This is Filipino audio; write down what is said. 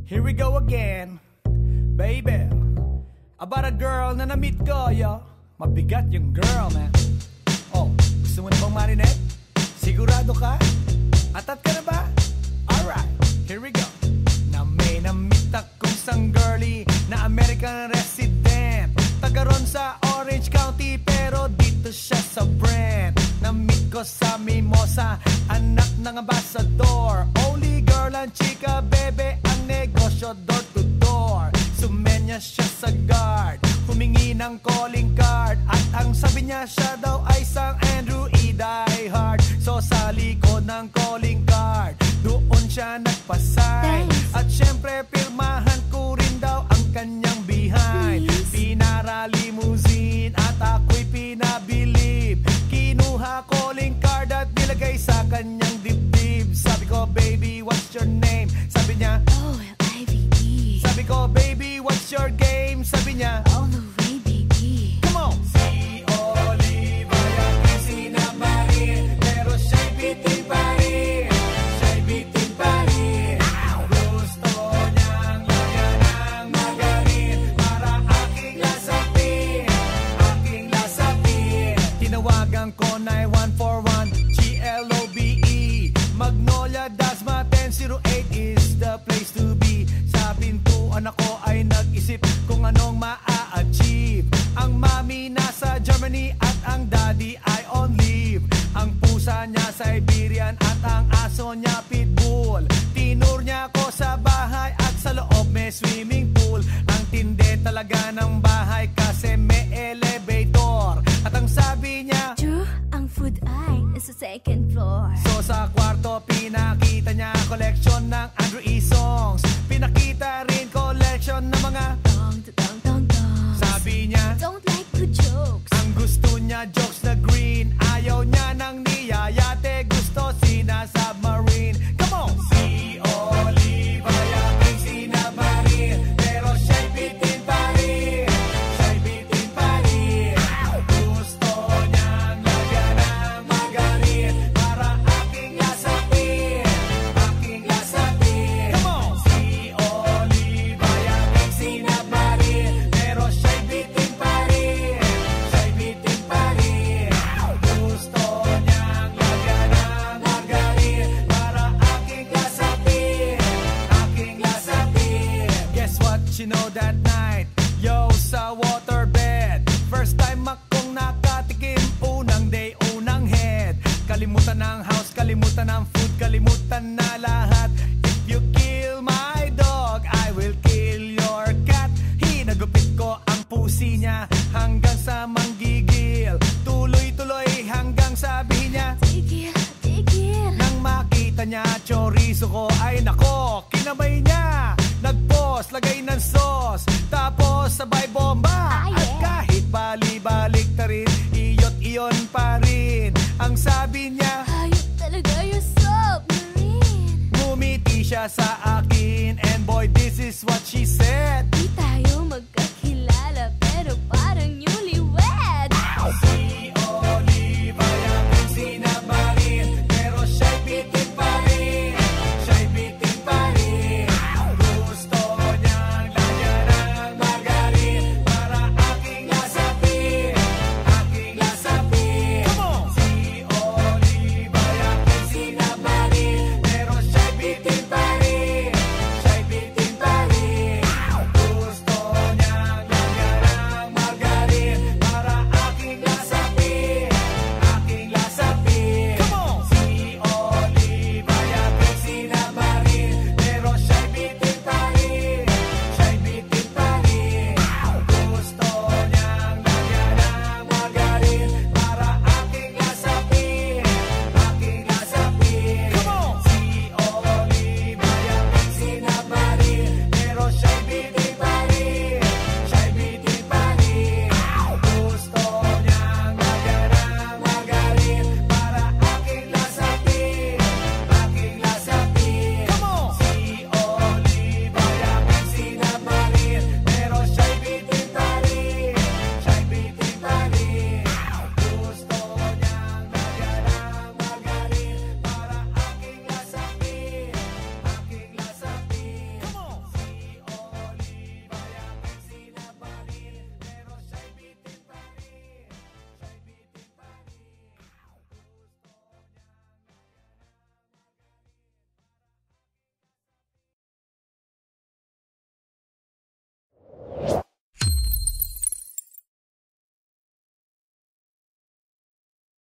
Here we go again, baby. About a girl na na-meet ko, yo. Mabigat yung girl, man. Oh, gusto mo na bang marinig? Sigurado ka? Atat ka na ba? Alright, here we go. Na may na-meet akong isang girlie na American resident, taga ron sa Orange County, pero dito siya sa Brent. Na-meet ko sa Mimosa, anak ng ambassador. Only girl and chika, bebe, ang negosyo door to door. Sumenya siya sa guard, humingi ng calling card, at ang sabi niya siya daw ay sang Andrew E. Die Hard. So sa likod ng calling card, doon siya nagpasign. At syempre pirmahan ko rin daw ang kanyang behind. Pinara limousine at ako'y pinabilib. Kinuha calling card at nilagay sa kanyang dibdib. Sabi ko, baby, what's your name? Sabi niya, O-L-I-V-E. Sabi ko, baby, what's your game? Sabi niya, All the way, baby. come on! Si Oliva yung sinamarin, pero siya'y bitin pa rin. Siya'y bitin pa rin. Gusto niyang lagyan ng magarin para aking lasapin, aking lasapin. Tinawagan ko 9141 GLOBE. Magnolia, Dasma 1008 is the place to be. Sa pintuan ako ay nag-isip kung anong maa-achieve. Ang mami nasa Germany at ang daddy ay on leave. Ang pusa niya Siberian at ang aso niya Pitbull. Tinur niya ako sa bahay at sa loob may swimming pool. Ang tindi talaga ng bahay kasi may elevator. At ang sabi niya, True, ang food ay nasa second floor. so sa kwarto pinakita niya collection ng Andrew E. songs. Pinakita rin collection ng mga Dong, dong, dong, dong. sabi niya, Don't like the jokes. ang gusto niya jokes na green. Ayaw niya ng niyayate, gusto sina-submarine. Come on! Si Oliva yung sinabarin, pero siya'y bitin pa rin. Siya'y bitin pa rin. Gusto niyang lagyan ng magarin para aking lasapin, aking lasapin. Come on! Si Oliva yung sinabarin, pero siya'y bitin pa rin. Siya'y bitin pa rin. Gusto niyang lagyan ng magarin para aking lasapin, aking lasapin. Guess what you know that night? Yo, sa waterbed, first time akong nakatikim. Unang day, unang head. Kalimutan ng house, kalimutan ng food, kalimutan na lahat. If you kill my dog, I will kill your cat. Hinagupit ko ang pusi niya hanggang sa manggigil. Tuloy-tuloy hanggang sabihin niya, Tigil, tigil. nang makita niya chorizo ko, ay nako, kinabay niya. Nagpos, lagay ng sauce, tapos sabay bomba. Ah, At yeah. kahit bali-balik ta rin, iyot-iyon pa rin. Ang sabi niya, Hayop talaga yung submarine. ngumiti siya sa akin, and boy,